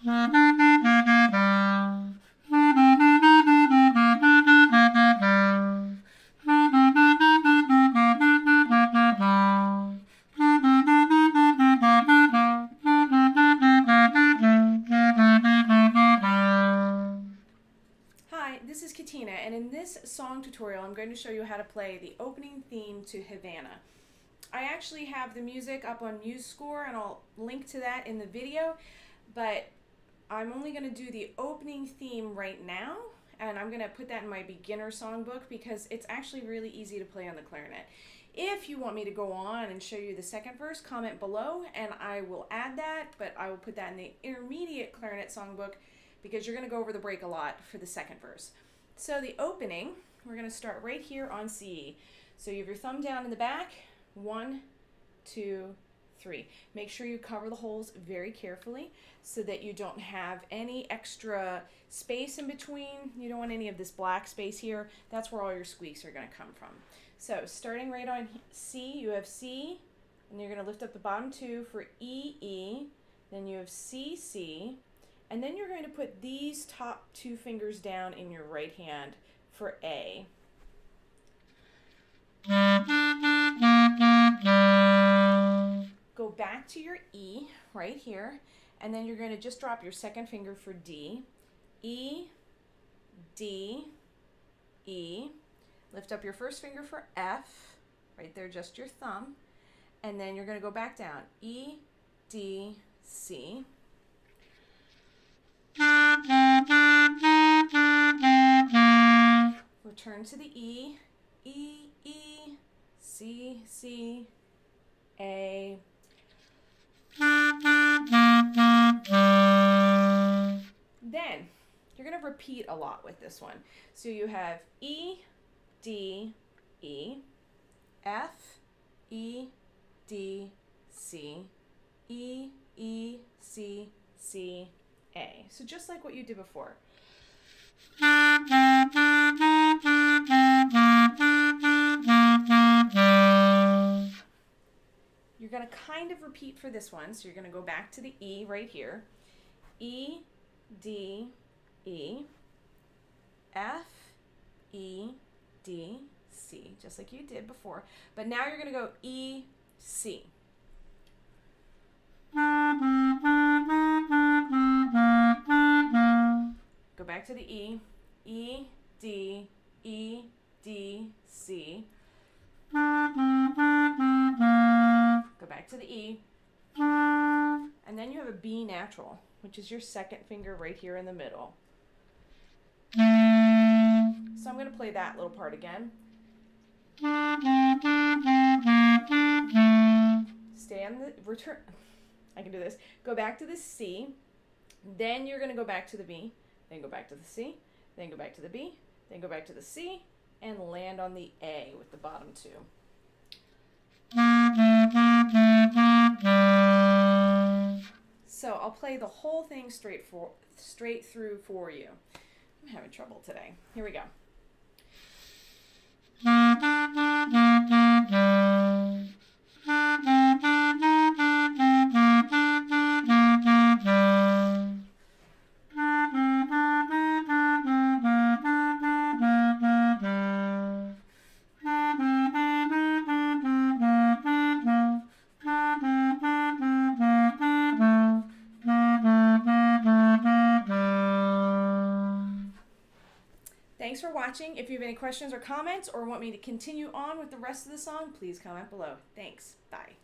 This is Katina, and in this song tutorial I'm going to show you how to play the opening theme to Havana. I actually have the music up on MuseScore, and I'll link to that in the video, but I'm only going to do the opening theme right now, and I'm going to put that in my beginner songbook because it's actually really easy to play on the clarinet. If you want me to go on and show you the second verse, comment below and I will add that, but I will put that in the intermediate clarinet songbook because you're going to go over the break a lot for the second verse. So the opening, we're going to start right here on C. So you have your thumb down in the back, 1, 2, 3. Make sure you cover the holes very carefully so that you don't have any extra space in between. You don't want any of this black space here. That's where all your squeaks are going to come from. So starting right on C, you have C, and you're going to lift up the bottom 2 for E, E. Then you have C, C. And then you're going to put these top 2 fingers down in your right hand for A. Go back to your E right here, and then you're going to just drop your second finger for D. E, D, E. Lift up your first finger for F, right there, just your thumb. And then you're going to go back down. E, D, C. Return to the E, E, E, C, C, A. Then you're going to repeat a lot with this one. So you have E, D, E, F, E, D, C, E, E, C, C, A. So just like what you did before. You're going to kind of repeat for this one. So you're going to go back to the E right here. E, D, E, F, E, D, C, just like you did before. But now you're going to go E, C. Go back to the E, E, D, E, D, C. Go back to the E. And then you have a B natural, which is your second finger right here in the middle. So I'm going to play that little part again. Stay on the return. I can do this. Go back to the C. Then you're going to go back to the B. Then go back to the C. Then go back to the B. Then go back to the C. And land on the A with the bottom 2. So I'll play the whole thing straight through for you. I'm having trouble today. Here we go. Thanks for watching. If you have any questions or comments or want me to continue on with the rest of the song, please comment below. Thanks. Bye.